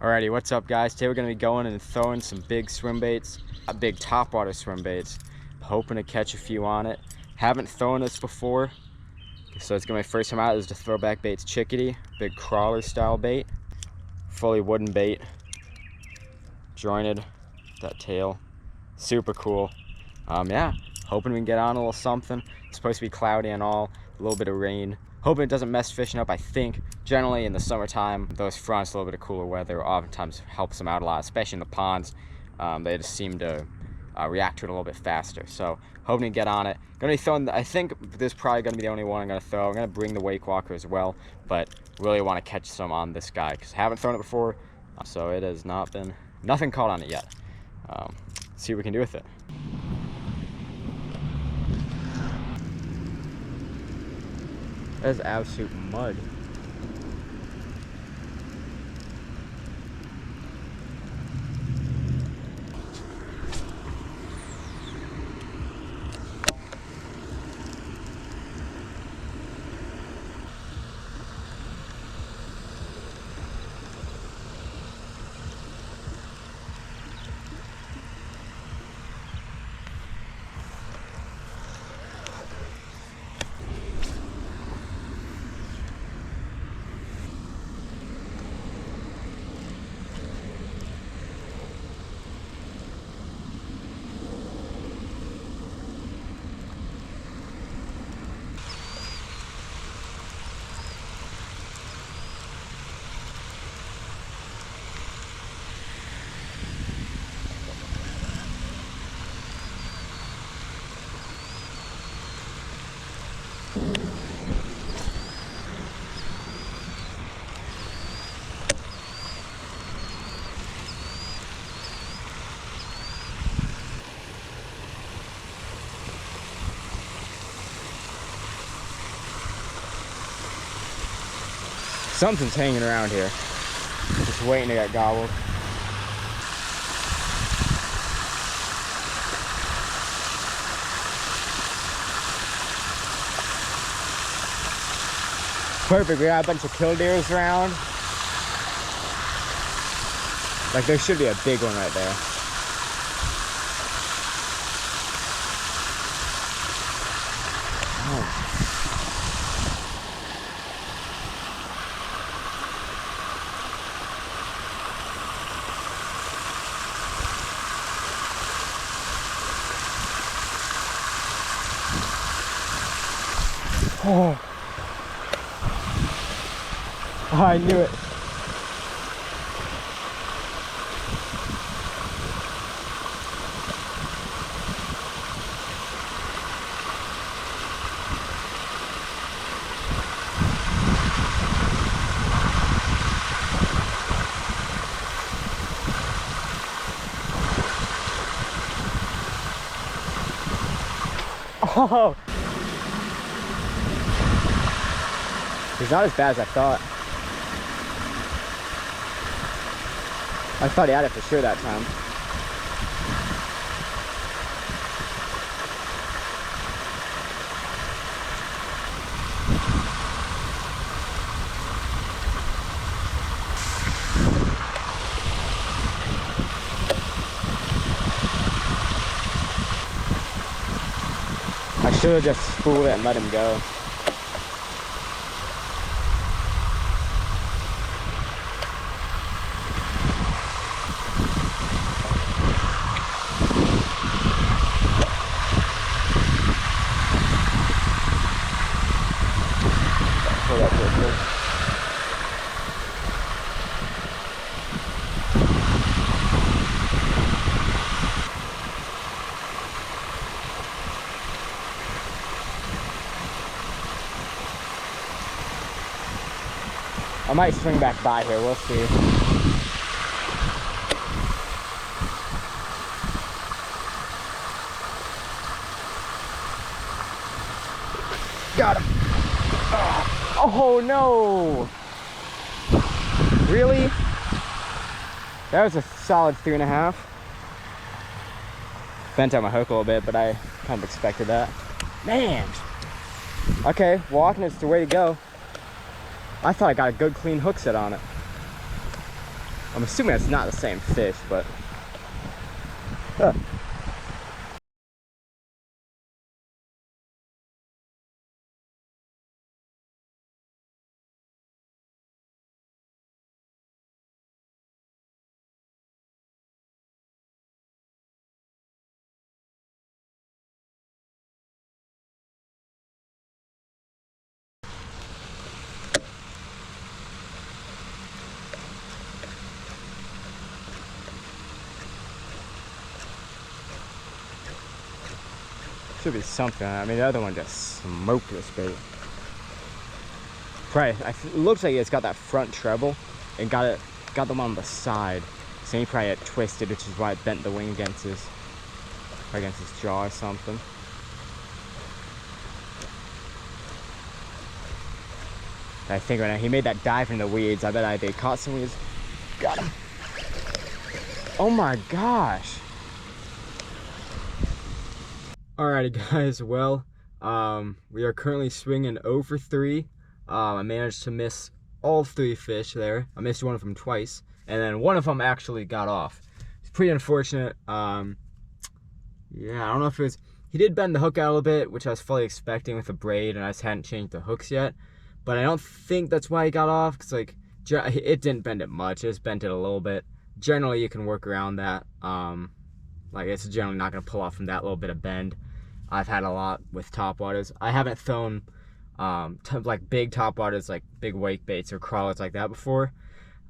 Alrighty, what's up guys? Today we're going to be going and throwing some big swim baits, big topwater swim baits. Hoping to catch a few on it. Haven't thrown this before, so it's going to be my first time out. This is the Throwback Baits Chickadee, big crawler style bait. Fully wooden bait, jointed, that tail, super cool. Yeah, hoping we can get on a little something. It's supposed to be cloudy and all, a little bit of rain. Hoping it doesn't mess fishing up. I think generally in the summertime, those fronts, a little bit of cooler weather oftentimes helps them out a lot, especially in the ponds. They just seem to react to it a little bit faster. So hoping to get on it. Gonna be throwing, I think this is probably gonna be the only one I'm gonna throw. I'm gonna bring the wake walker as well, but really want to catch some on this guy because I haven't thrown it before. So it has not been, nothing caught on it yet. See what we can do with it. That's absolute mud. Something's hanging around here, just waiting to get gobbled. Perfect, we got a bunch of killdeers around. Like there should be a big one right there. Oh. Oh. Oh, I knew it. Oh. He's not as bad as I thought. I thought he had it for sure that time. I should have just spooled it and let him go. I might swing back by here, we'll see. Got him. Oh no! Really? That was a solid 3.5. Bent out my hook a little bit, but I kind of expected that. Man! Okay, walking is the way to go. I thought I got a good clean hook set on it. I'm assuming it's not the same fish, but should be something. I mean, the other one just smoked this bait. Probably, it looks like it's got that front treble and got them on the side. So he probably had twisted, which is why it bent the wing against his jaw or something. I think right now he made that dive from the weeds. I bet they caught some weeds. Got him. Oh my gosh. Alrighty guys, well, we are currently swinging 0 for 3. I managed to miss all 3 fish there. I missed one of them twice, and then one of them actually got off. It's pretty unfortunate. Yeah, I don't know if it was, he did bend the hook out a little bit, which I was fully expecting with the braid, and I just hadn't changed the hooks yet. But I don't think that's why he got off, because like, it didn't bend it much, it just bent it a little bit. Generally, you can work around that. Like, it's generally not going to pull off from that little bit of bend. I've had a lot with topwaters. I haven't thrown like big topwaters, like big wake baits or crawlers like that before.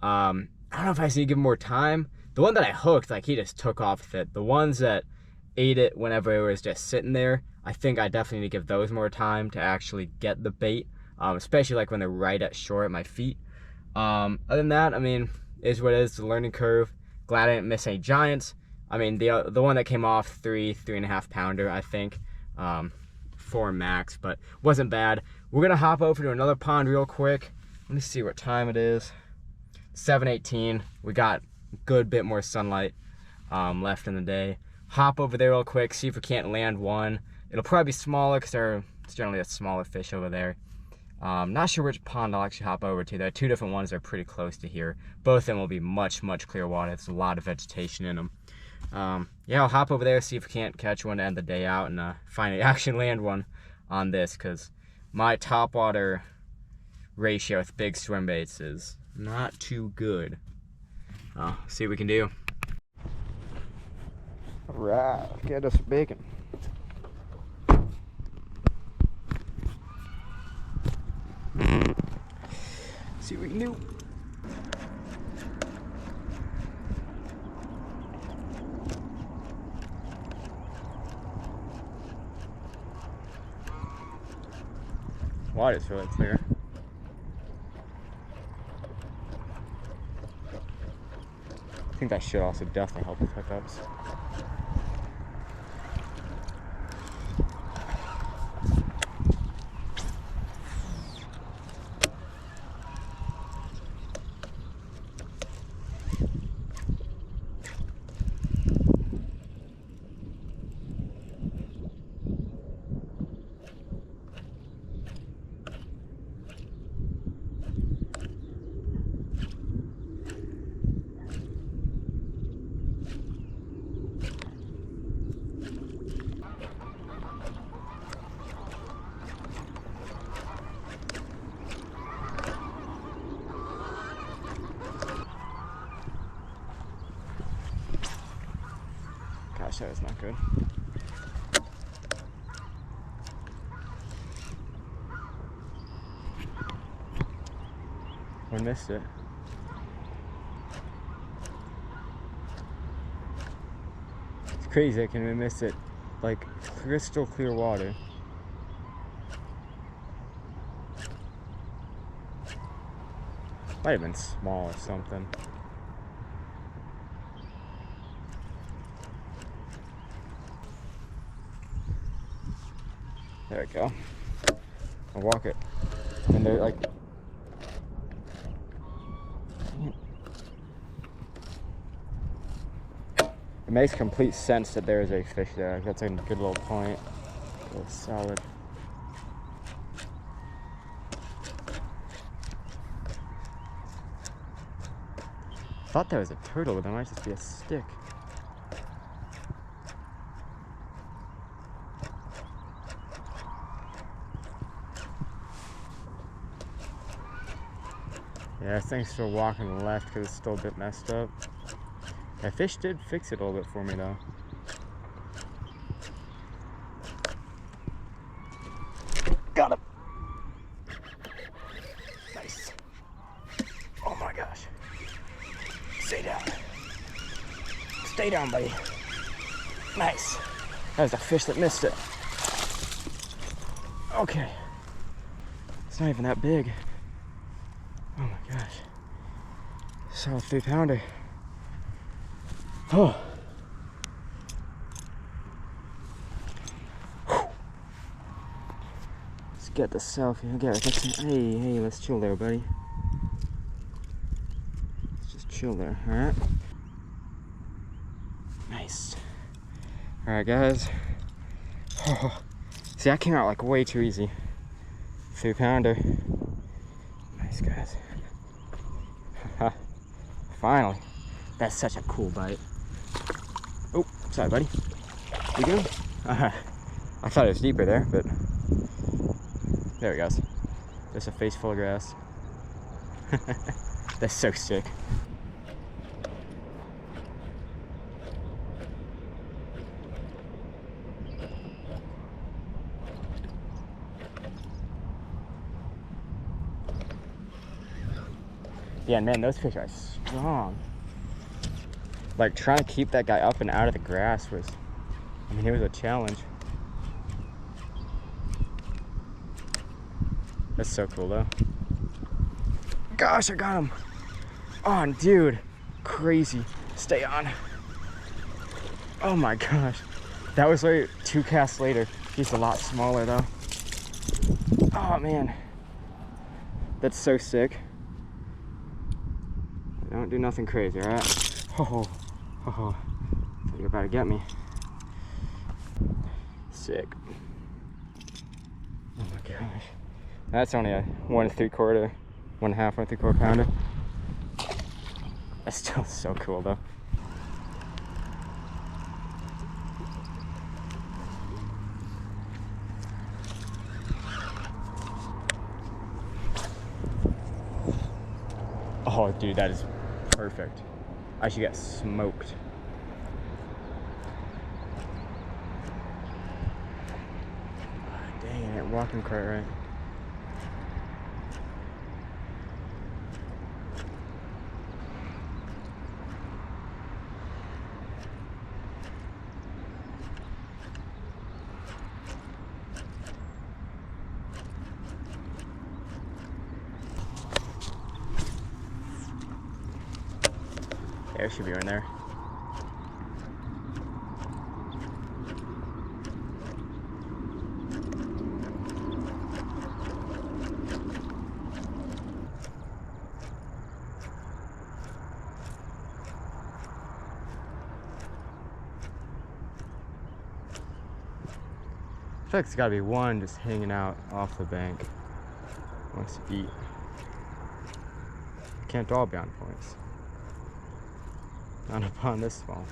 I don't know if I need to give him more time. The one that I hooked, like, he just took off with it. The ones that ate it whenever it was just sitting there, I think I definitely need to give those more time to actually get the bait, especially like when they're right at shore at my feet. Other than that, I mean, is what it is, the learning curve. Glad I didn't miss any giants. I mean, the one that came off, 3.5 pounder, I think, 4 max, but wasn't bad. We're gonna hop over to another pond real quick. Let me see what time it is. 7:18. We got a good bit more sunlight left in the day. Hop over there real quick, see if we can't land one. It'll probably be smaller because it's generally a smaller fish over there. Not sure which pond I'll actually hop over to. There are 2 different ones that are pretty close to here. Both of them will be much clear water. There's a lot of vegetation in them. Yeah, I'll hop over there, see if we can't catch one to end the day out, and finally actually land one on this, because my topwater ratio with big swim baits is not too good. See what we can do. Alright, get us bacon. See what we can do. Water's really clear. I think that should also definitely help with hookups. Gosh, that was not good. We missed it. It's crazy, I can miss it. Like, crystal clear water. Might have been small or something. There we go. I'll walk it. And they're like... It makes complete sense that there is a fish there. That's a good little point. It's solid. thought that was a turtle, but that might just be a stick. Yeah, this thing's still walking left because it's still a bit messed up. That fish did fix it a little bit for me though. Got him! Nice. Oh my gosh. Stay down. Stay down, buddy. Nice. That was a fish that missed it. Okay. It's not even that big. Oh my gosh. Solid 3-pounder. Oh. Let's get the selfie. Hey, let's chill there, buddy. Let's just chill there, alright? Nice. Alright, guys. Oh. See, that came out like way too easy. 3-pounder. Nice, guys. Finally. That's such a cool bite. Oh, sorry, buddy. You good? I thought it was deeper there, but there it goes. Just a face full of grass. That's so sick. Yeah, man, those fish are strong. Like, trying to keep that guy up and out of the grass was, I mean, it was a challenge. That's so cool, though. Gosh, I got him. On, dude. Crazy. Stay on. Oh my gosh. That was like 2 casts later. He's a lot smaller, though. Oh, man. That's so sick. Don't do nothing crazy, alright? Oh, thought you were about to get me. Sick. Oh my gosh. That's only a 1 3/4, 1.5, 1 3/4 pounder. That's still so cool though. Oh, dude, that is perfect. I should get smoked. Oh, dang, it ain't walking quite right. Yeah, it should be in there. I feel like it's gotta be one just hanging out off the bank. Wants to eat. Can't all be on points. Not upon this small.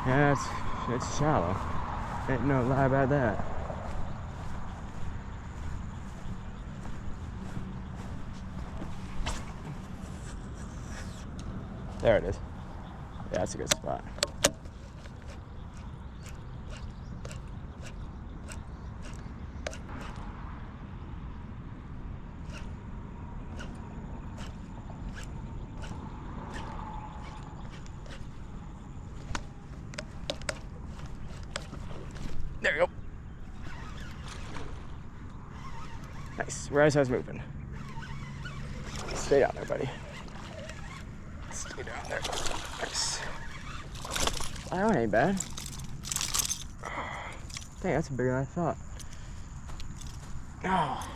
Yeah, it's shallow. Ain't no lie about that. There it is. Yeah, that's a good spot. There you go. Nice. Right as I was moving. Stay down there, buddy. Stay down there. Nice. That one ain't bad. Dang, that's bigger than I thought. Oh.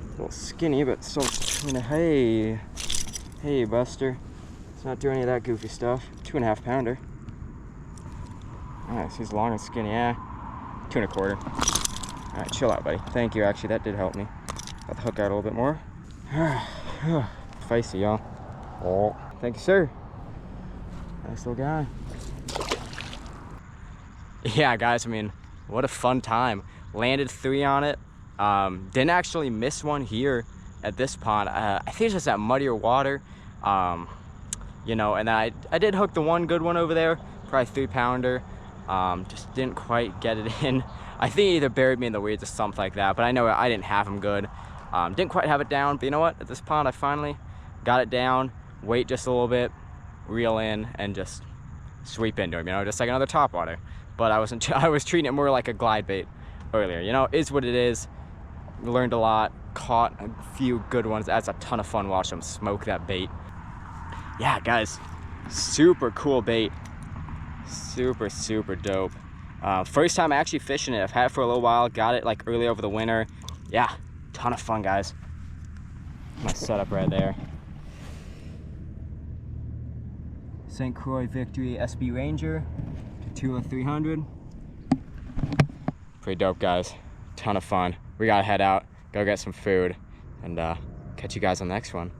A little skinny, but still between a hey, Buster. Let's not do any of that goofy stuff. 2.5 pounder. Nice, he's long and skinny, yeah. 2 1/4. All right, chill out, buddy. Thank you, actually, that did help me. Got the hook out a little bit more. Feisty, y'all. Oh, thank you, sir. Nice little guy. Yeah, guys, I mean, what a fun time. Landed 3 on it. Didn't actually miss one here at this pond. I think it's just that muddier water. You know, and I did hook the one good one over there, probably 3 pounder. Just didn't quite get it in. I think he either buried me in the weeds or something like that, but I know I didn't have him good. Didn't quite have it down, but you know what? At this pond, I finally got it down, wait just a little bit, reel in, and just sweep into him, you know, just like another topwater. But I was treating it more like a glide bait earlier, you know, is what it is. Learned a lot, caught a few good ones. That's a ton of fun watching them smoke that bait. Yeah, guys, super cool bait. Super, super dope. First time actually fishing it. I've had it for a little while, got it like early over the winter. Yeah, ton of fun, guys. My setup right there. St. Croix Victory SB Ranger, Tula 300. Pretty dope, guys. Ton of fun. We gotta head out, go get some food, and catch you guys on the next one.